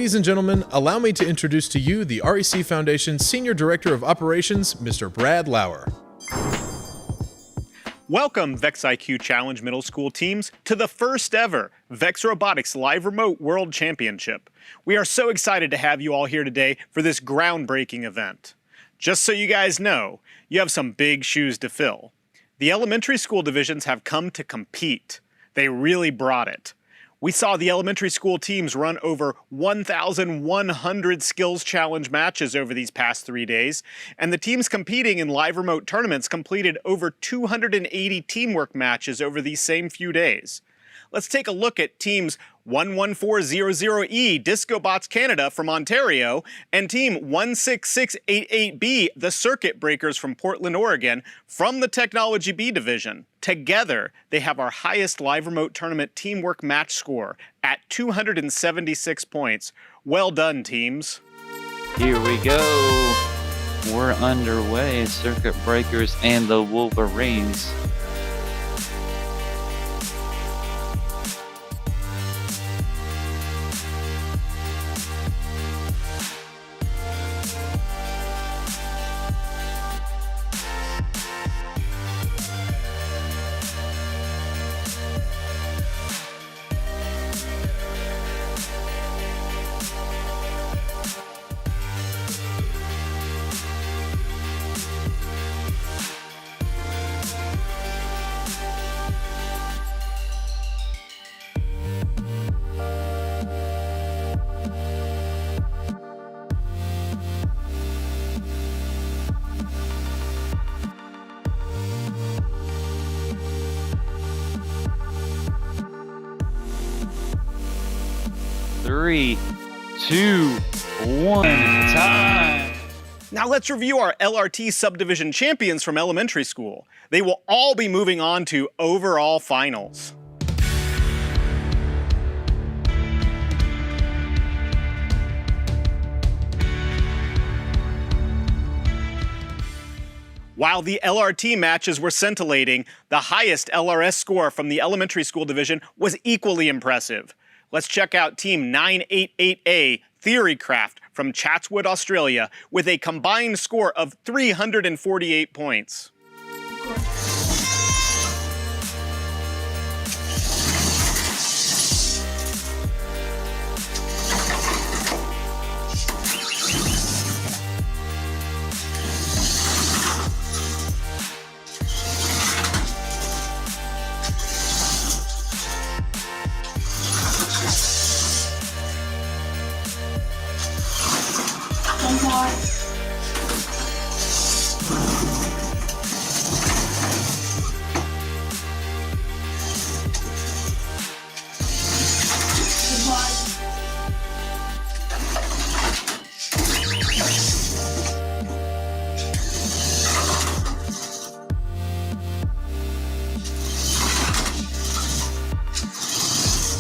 Ladies and gentlemen, allow me to introduce to you the REC Foundation Senior Director of Operations, Mr. Brad Lauer. Welcome, VEX Challenge Middle School teams, to the first ever VEX Robotics Live Remote World Championship. We are so excited to have you all here today for this groundbreaking event. Just so you guys know, you have some big shoes to fill. The elementary school divisions have come to compete. They really brought it. We saw the elementary school teams run over 1,100 skills challenge matches over these past 3 days, and the teams competing in live remote tournaments completed over 280 teamwork matches over these same few days. Let's take a look at teams 11400E DiscoBots Canada from Ontario and team 16688B the Circuit Breakers from Portland, Oregon from the Technology B division. Together, they have our highest live remote tournament teamwork match score at 276 points. Well done, teams. Here we go. We're underway. Circuit Breakers and the Wolverines. Three, two, one, time. Now let's review our LRT subdivision champions from elementary school. They will all be moving on to overall finals. While the LRT matches were scintillating, the highest LRS score from the elementary school division was equally impressive. Let's check out Team 988A Theorycraft from Chatswood, Australia, with a combined score of 348 points.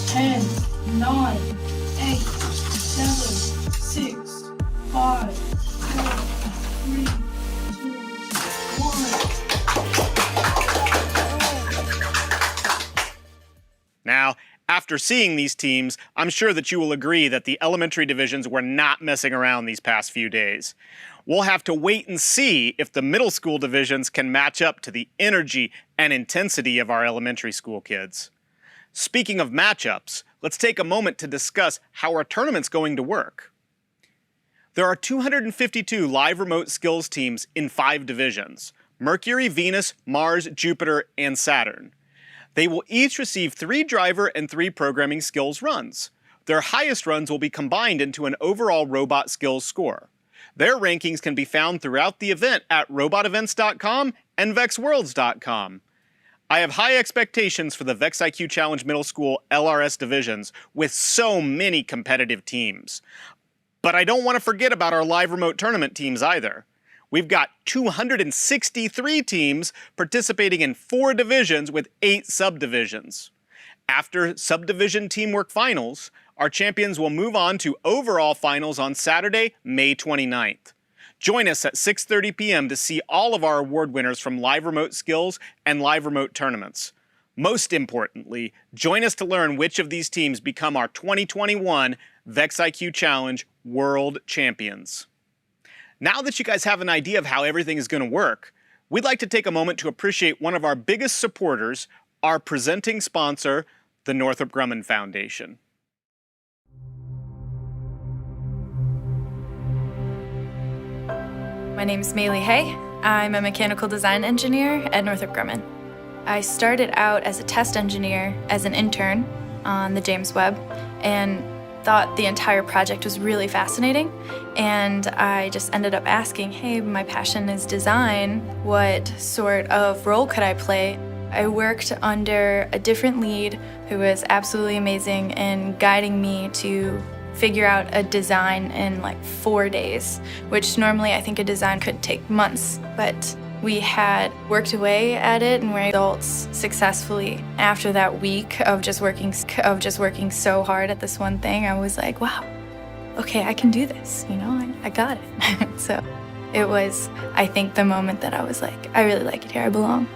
Ten, 9, 8, 7, 6, 5, 4, 3, 2, 1. Now, after seeing these teams, I'm sure that you will agree that the elementary divisions were not messing around these past few days. We'll have to wait and see if the middle school divisions can match up to the energy and intensity of our elementary school kids. Speaking of matchups, let's take a moment to discuss how our tournament's going to work. There are 252 live remote skills teams in 5 divisions: Mercury, Venus, Mars, Jupiter, and Saturn. They will each receive 3 driver and 3 programming skills runs. Their highest runs will be combined into an overall robot skills score. Their rankings can be found throughout the event at robotevents.com and vexworlds.com. I have high expectations for the VEX Challenge Middle School LRS divisions with so many competitive teams. But I don't want to forget about our live remote tournament teams either. We've got 263 teams participating in 4 divisions with 8 subdivisions. After subdivision teamwork finals, our champions will move on to overall finals on Saturday, May 29th. Join us at 6:30 p.m. to see all of our award winners from Live Remote Skills and Live Remote Tournaments. Most importantly, join us to learn which of these teams become our 2021 VEX IQ Challenge World Champions. Now that you guys have an idea of how everything is going to work, we'd like to take a moment to appreciate one of our biggest supporters, our presenting sponsor, the Northrop Grumman Foundation. My name is Meredith Hay. I'm a mechanical design engineer at Northrop Grumman. I started out as a test engineer as an intern on the James Webb and thought the entire project was really fascinating. And I just ended up asking, hey, my passion is design. What sort of role could I play? I worked under a different lead who was absolutely amazing in guiding me to figure out a design in like 4 days, which normally I think a design could take months, but we had worked away at it and were adults successfully. After that week of just working so hard at this one thing, I was like, wow, okay, I can do this, I got it. So it was, I think, the moment that I was like, I really like it here, I belong.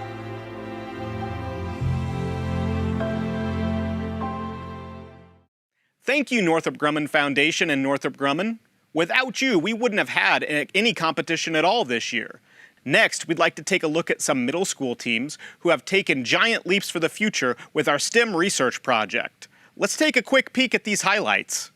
Thank you, Northrop Grumman Foundation and Northrop Grumman. Without you, we wouldn't have had any competition at all this year. Next, we'd like to take a look at some middle school teams who have taken giant leaps for the future with our STEM research project. Let's take a quick peek at these highlights.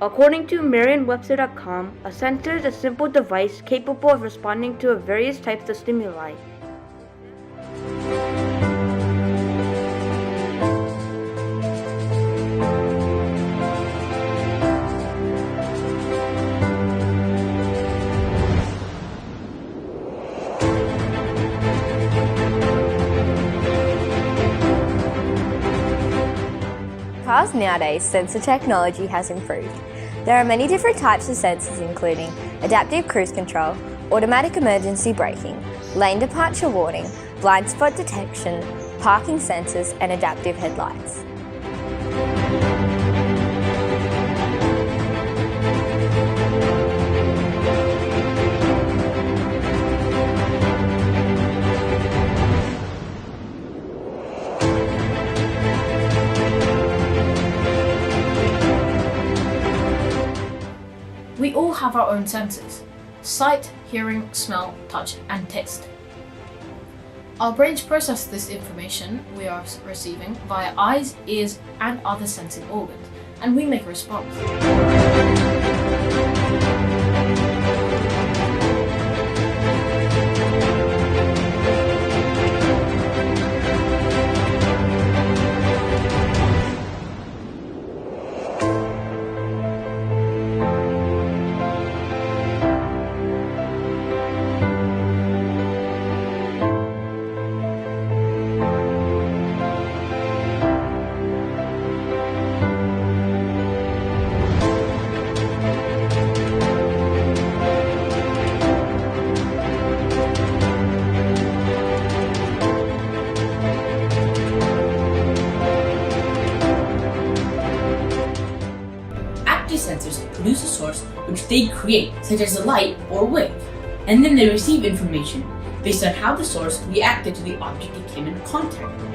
According to Merriam-Webster.com, a sensor is a simple device capable of responding to various types of stimuli. Cars nowadays, sensor technology has improved. There are many different types of sensors including adaptive cruise control, automatic emergency braking, lane departure warning, blind spot detection, parking sensors and adaptive headlights. We all have our own senses: sight, hearing, smell, touch, and taste. Our brains process this information we are receiving via eyes, ears, and other sensing organs, and we make a response. Sensors produce a source which they create, such as a light or wave, and then they receive information based on how the source reacted to the object it came in contact with.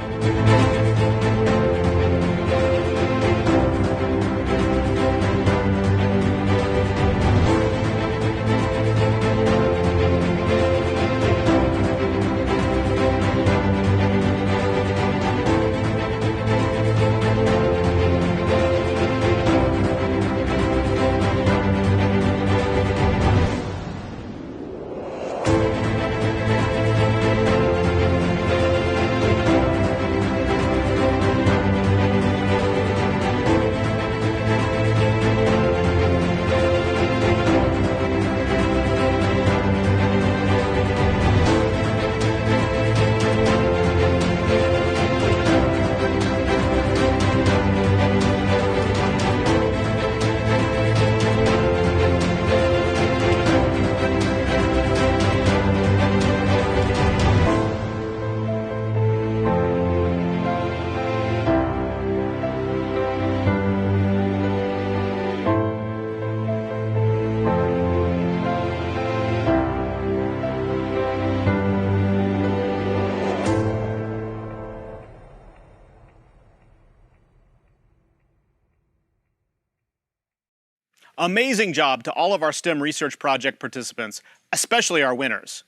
Amazing job to all of our STEM research project participants, especially our winners.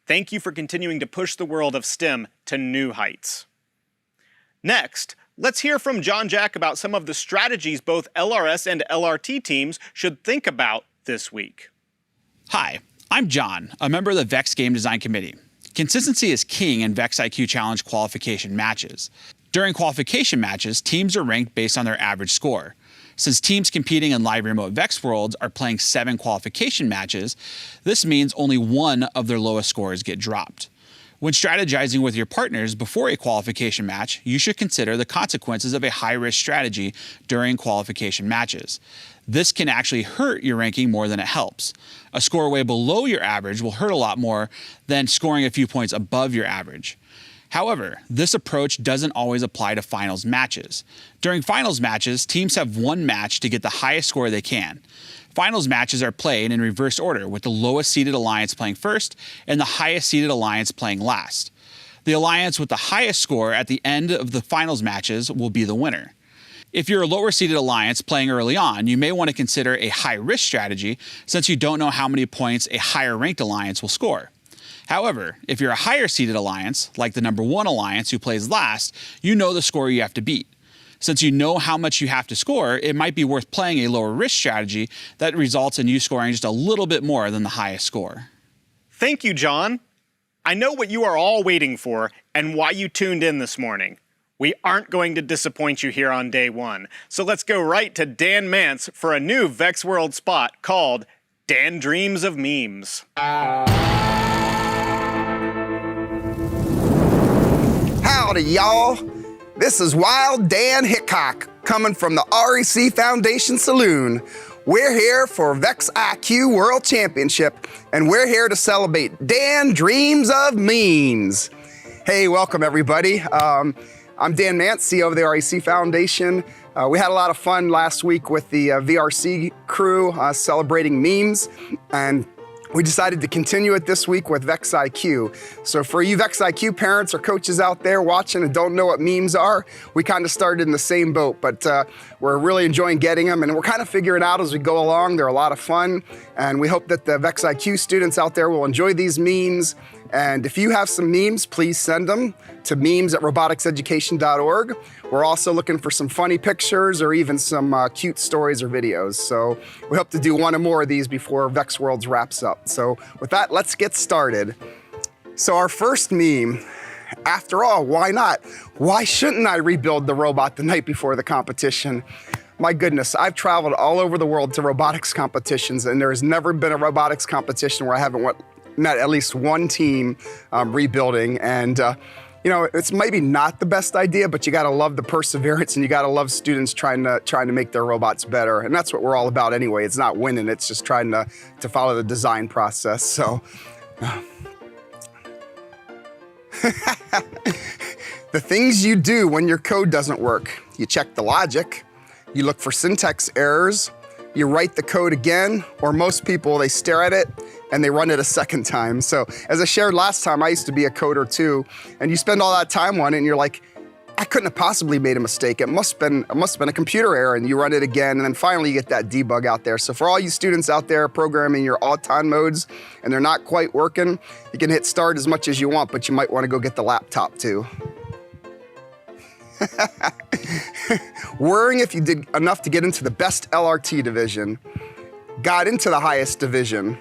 Thank you for continuing to push the world of STEM to new heights. Next, let's hear from John Jack about some of the strategies both LRS and LRT teams should think about this week. Hi, I'm John, a member of the VEX Game Design Committee. Consistency is king in VEX IQ Challenge qualification matches. During qualification matches, teams are ranked based on their average score. Since teams competing in live remote VEX Worlds are playing 7 qualification matches, this means only one of their lowest scores get dropped. When strategizing with your partners before a qualification match, you should consider the consequences of a high-risk strategy during qualification matches. This can actually hurt your ranking more than it helps. A score way below your average will hurt a lot more than scoring a few points above your average. However, this approach doesn't always apply to finals matches. During finals matches, teams have one match to get the highest score they can. Finals matches are played in reverse order, with the lowest seeded alliance playing first and the highest seeded alliance playing last. The alliance with the highest score at the end of the finals matches will be the winner. If you're a lower seeded alliance playing early on, you may want to consider a high risk strategy since you don't know how many points a higher ranked alliance will score. However, if you're a higher seeded alliance, like the number 1 alliance who plays last, you know the score you have to beat. Since you know how much you have to score, it might be worth playing a lower risk strategy that results in you scoring just a little bit more than the highest score. Thank you, John. I know what you are all waiting for and why you tuned in this morning. We aren't going to disappoint you here on day 1, so let's go right to Dan Mance for a new VEX World spot called Dan Dreams of Memes. Howdy, y'all. This is Wild Dan Hickok coming from the REC Foundation Saloon. We're here for VEX IQ World Championship, and we're here to celebrate Dan Dreams of Memes. Hey, welcome everybody. I'm Dan Mance, CEO of the REC Foundation. We had a lot of fun last week with the VRC crew celebrating memes, and we decided to continue it this week with VEX IQ. So for you VEX IQ parents or coaches out there watching and don't know what memes are, we kind of started in the same boat, but we're really enjoying getting them, and we're kind of figuring out as we go along. They're a lot of fun, and we hope that the VEX IQ students out there will enjoy these memes. And if you have some memes, please send them to memes@roboticseducation.org. We're also looking for some funny pictures or even some cute stories or videos. So we hope to do one or more of these before VEX Worlds wraps up. So with that, let's get started. So our first meme, after all, why not? Why shouldn't I rebuild the robot the night before the competition? My goodness, I've traveled all over the world to robotics competitions, and there has never been a robotics competition where I haven't met at least one team rebuilding. And you know, it's maybe not the best idea, but you gotta love the perseverance and you gotta love students trying to make their robots better. And that's what we're all about anyway. It's not winning, it's just trying to follow the design process. So, the things you do when your code doesn't work. You check the logic, you look for syntax errors, you write the code again, or most people, they stare at it and they run it a second time. So as I shared last time, I used to be a coder too, and you spend all that time on it and you're like, I couldn't have possibly made a mistake. It must have been a computer error, and you run it again, and then finally you get that debug out there. So for all you students out there programming your all-time modes and they're not quite working, you can hit start as much as you want, but you might wanna go get the laptop too. Worrying if you did enough to get into the best LRT division, got into the highest division.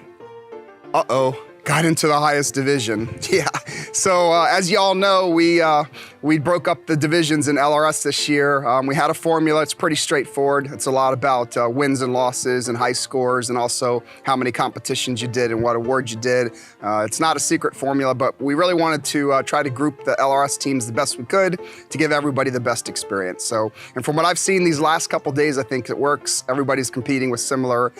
Got into the highest division. Yeah, so as y'all know, we broke up the divisions in LRS this year. We had a formula, it's pretty straightforward. It's a lot about wins and losses and high scores, and also how many competitions you did and what awards you did. It's not a secret formula, but we really wanted to try to group the LRS teams the best we could to give everybody the best experience. So, and from what I've seen these last couple days, I think it works. Everybody's competing with similar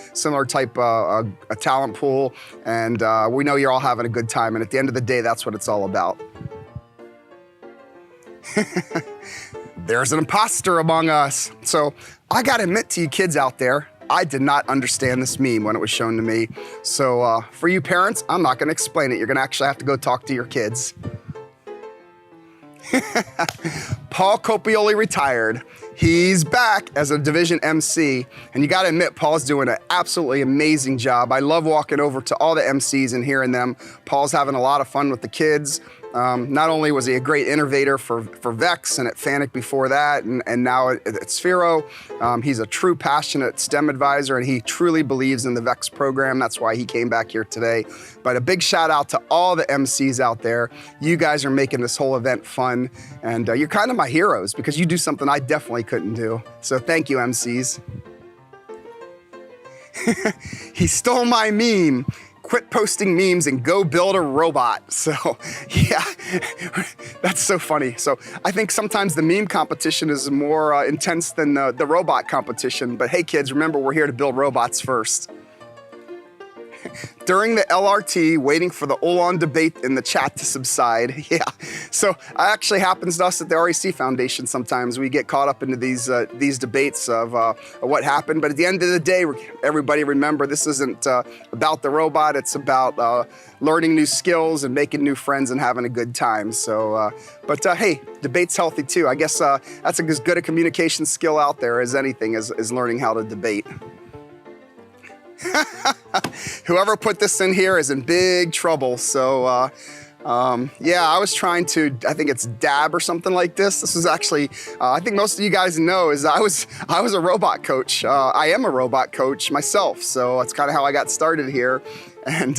type a talent pool, and we know you're all having a good time, and at the end of the day, that's what it's all about. There's an imposter among us. So I gotta admit to you kids out there, I did not understand this meme when it was shown to me. So for you parents, I'm not gonna explain it. You're gonna actually have to go talk to your kids. Paul Copioli retired. He's back as a division MC, and you gotta admit, Paul's doing an absolutely amazing job. I love walking over to all the MCs and hearing them. Paul's having a lot of fun with the kids. Not only was he a great innovator for VEX and at FANUC before that, and now at Sphero, he's a true passionate STEM advisor, and he truly believes in the VEX program. That's why he came back here today. But a big shout out to all the MCs out there. You guys are making this whole event fun, and you're kind of my heroes because you do something I definitely couldn't do. So thank you, MCs. He stole my meme. Quit posting memes and go build a robot. So yeah, that's so funny. So I think sometimes the meme competition is more intense than the robot competition. But hey kids, remember we're here to build robots first. During the LRT, waiting for the Ulan debate in the chat to subside. Yeah, so it actually happens to us at the REC Foundation sometimes. We get caught up into these debates of what happened. But at the end of the day, everybody remember this isn't about the robot. It's about learning new skills and making new friends and having a good time. So, but hey, debate's healthy too. I guess that's as good a communication skill out there as anything is learning how to debate. Whoever put this in here is in big trouble. So yeah, I was trying to, I think it's dab or something like this. This was actually, I think most of you guys know is I was a robot coach. I am a robot coach myself. So that's kind of how I got started here. And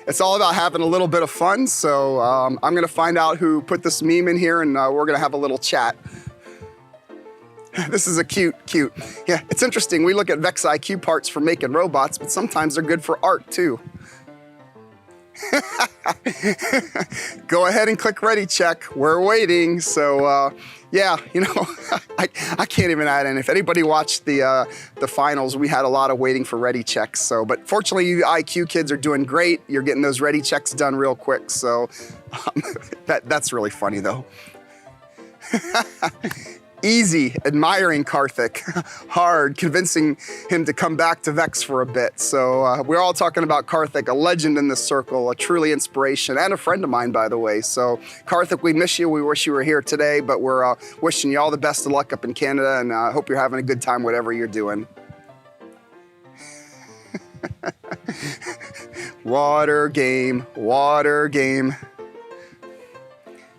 it's all about having a little bit of fun. So I'm gonna find out who put this meme in here, and we're gonna have a little chat. This is a cute. Yeah, it's interesting. We look at VEX IQ parts for making robots, but sometimes they're good for art too. Go ahead and click ready check. We're waiting. So yeah, you know, I can't even add in. If anybody watched the finals, we had a lot of waiting for ready checks. So, but fortunately, you IQ kids are doing great. You're getting those ready checks done real quick. So that's really funny though. Easy, admiring Karthik. Hard, convincing him to come back to VEX for a bit. So we're all talking about Karthik, a legend in this circle, a truly inspiration, and a friend of mine, by the way. So Karthik, we miss you. We wish you were here today, but we're wishing you all the best of luck up in Canada, and I hope you're having a good time whatever you're doing. Water game.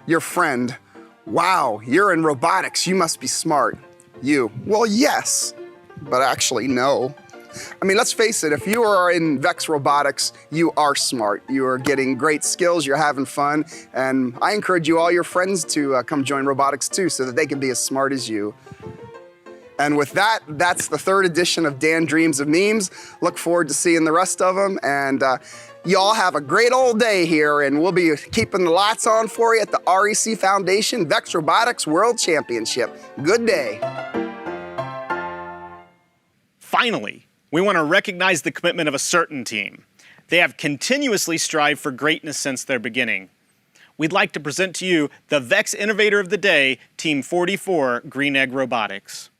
Your friend. Wow, you're in robotics, you must be smart. You, well, yes, but actually no. I mean, let's face it, if you are in VEX Robotics, you are smart. You are getting great skills, you're having fun, and I encourage you, all your friends to come join robotics too, so that they can be as smart as you. And with that, that's the 3rd edition of Dan Dreams of Memes. Look forward to seeing the rest of them, and y'all have a great old day here, and we'll be keeping the lights on for you at the REC Foundation VEX Robotics World Championship. Good day. Finally, we want to recognize the commitment of a certain team. They have continuously strived for greatness since their beginning. We'd like to present to you the VEX Innovator of the Day, Team 44, Green Egg Robotics.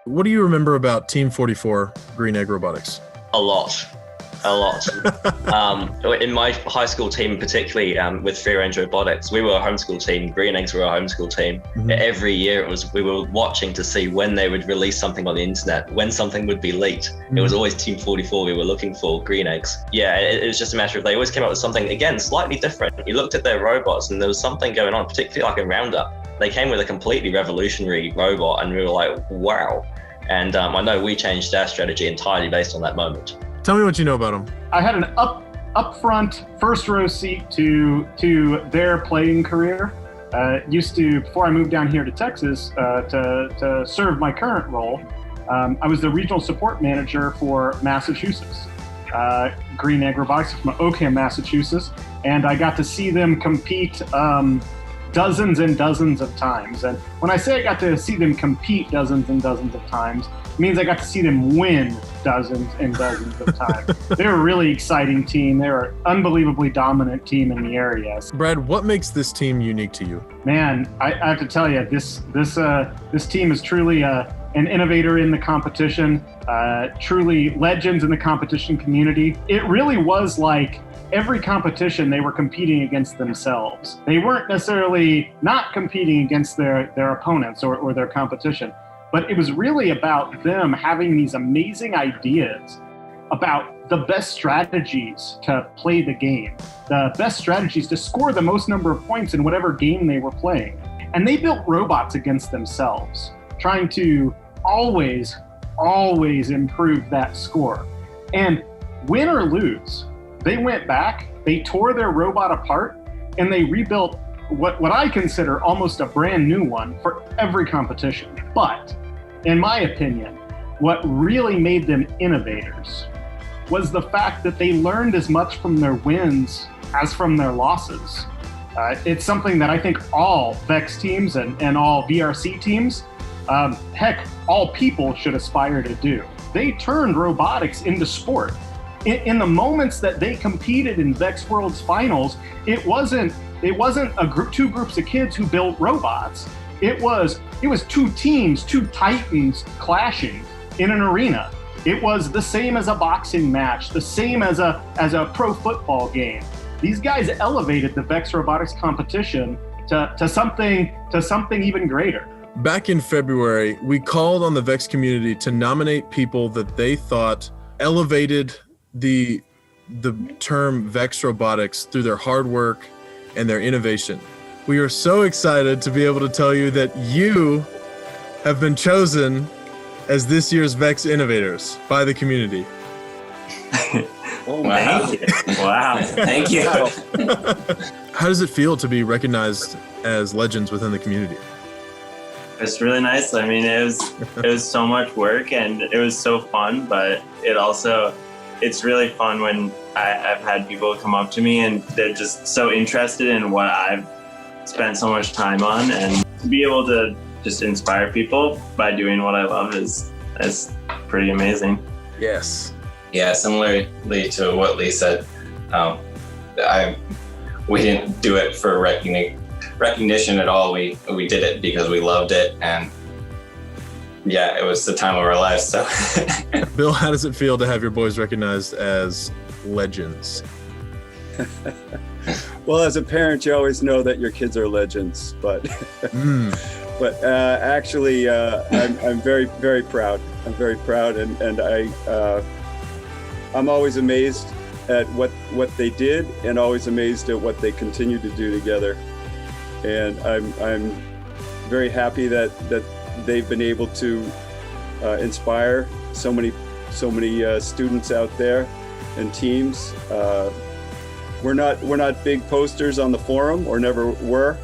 What do you remember about Team 44, Green Egg Robotics? A lot. In my high school team, particularly with Free Range Robotics, we were a homeschool team. Green Eggs were a homeschool team. Mm-hmm. Every year we were watching to see when they would release something on the internet, when something would be leaked. Mm-hmm. It was always Team 44 we were looking for, Green Eggs. Yeah, it was just a matter of they always came up with something, again, slightly different. We looked at their robots and there was something going on, particularly like in Roundup. They came with a completely revolutionary robot and we were like, wow. And I know we changed our strategy entirely based on that moment. Tell me what you know about them. I had an upfront first row seat to their playing career. Before I moved down here to Texas to serve my current role, I was the regional support manager for Massachusetts, Green Egg Robotics from Oakham, Massachusetts, and I got to see them compete dozens and dozens of times. And when I say I got to see them compete dozens and dozens of times, it means I got to see them win dozens and dozens of times. They're a really exciting team. They're an unbelievably dominant team in the area. Brad, what makes this team unique to you? Man, I have to tell you, this team is truly an innovator in the competition, truly legends in the competition community. It really was like every competition they were competing against themselves. They weren't necessarily not competing against their opponents or their competition, but it was really about them having these amazing ideas about the best strategies to play the game, the best strategies to score the most number of points in whatever game they were playing. And they built robots against themselves, trying to always improve that score. And win or lose, they went back, they tore their robot apart, and they rebuilt what I consider almost a brand new one for every competition. But in my opinion, what really made them innovators was the fact that they learned as much from their wins as from their losses. It's something that I think all VEX teams and all VRC teams, heck, all people should aspire to do. They turned robotics into sport. In the moments that they competed in VEX World's finals, it wasn't two groups of kids who built robots. It was two teams, two titans clashing in an arena. It was the same as a boxing match, the same as a pro football game. These guys elevated the VEX robotics competition to something even greater. Back in February, we called on the VEX community to nominate people that they thought elevated the term VEX robotics through their hard work and their innovation. We are so excited to be able to tell you that you have been chosen as this year's VEX innovators by the community. Oh, wow. Thank you. Wow. Thank you. How does it feel to be recognized as legends within the community? It's really nice. I mean, it was so much work and it was so fun, but it's really fun when I've had people come up to me and they're just so interested in what I've spent so much time on, and to be able to just inspire people by doing what I love is pretty amazing. Yes. Yeah, similarly to what Lee said, we didn't do it for recognition at all. We did it because we loved it, and yeah, it was the time of our lives. So, Bill, how does it feel to have your boys recognized as legends? Well, as a parent, you always know that your kids are legends, but actually, I'm very, very proud. I'm very proud, and I'm always amazed at what they did, and always amazed at what they continue to do together. And I'm very happy that they've been able to inspire so many students out there and teams. We're not big posters on the forum, or never were.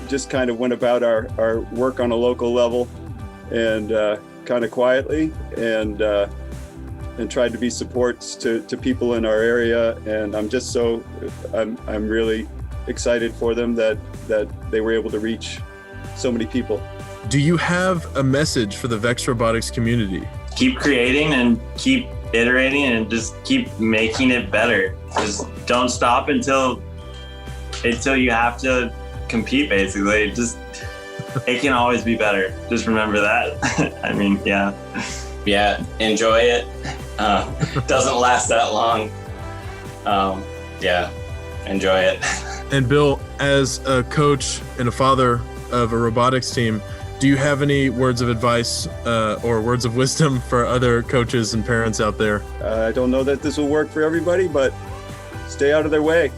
Just kind of went about our work on a local level, and kind of quietly, and tried to be supports to people in our area. And I'm really excited for them that they were able to reach so many people. Do you have a message for the VEX robotics community? Keep creating and keep iterating and just keep making it better. Just don't stop until you have to compete, basically. It can always be better. Just remember that. I mean, yeah. Yeah, enjoy it. Doesn't last that long. Yeah, enjoy it. And Bill, as a coach and a father of a robotics team, do you have any words of advice or words of wisdom for other coaches and parents out there? I don't know that this will work for everybody, but stay out of their way.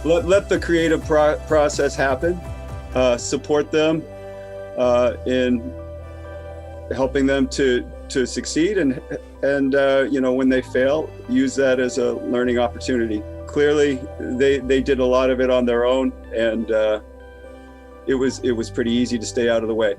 let the creative process happen. Support them in helping them to succeed, and when they fail, use that as a learning opportunity. Clearly, they did a lot of it on their own, and it was pretty easy to stay out of the way.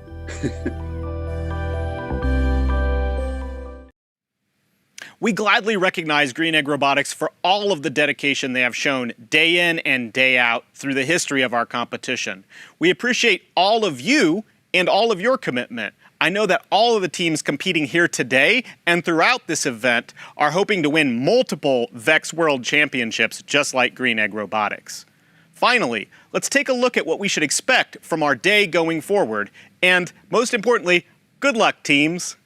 We gladly recognize Green Egg Robotics for all of the dedication they have shown day in and day out through the history of our competition. We appreciate all of you and all of your commitment. I know that all of the teams competing here today and throughout this event are hoping to win multiple VEX World Championships just like Green Egg Robotics. Finally, let's take a look at what we should expect from our day going forward, and most importantly, good luck, teams.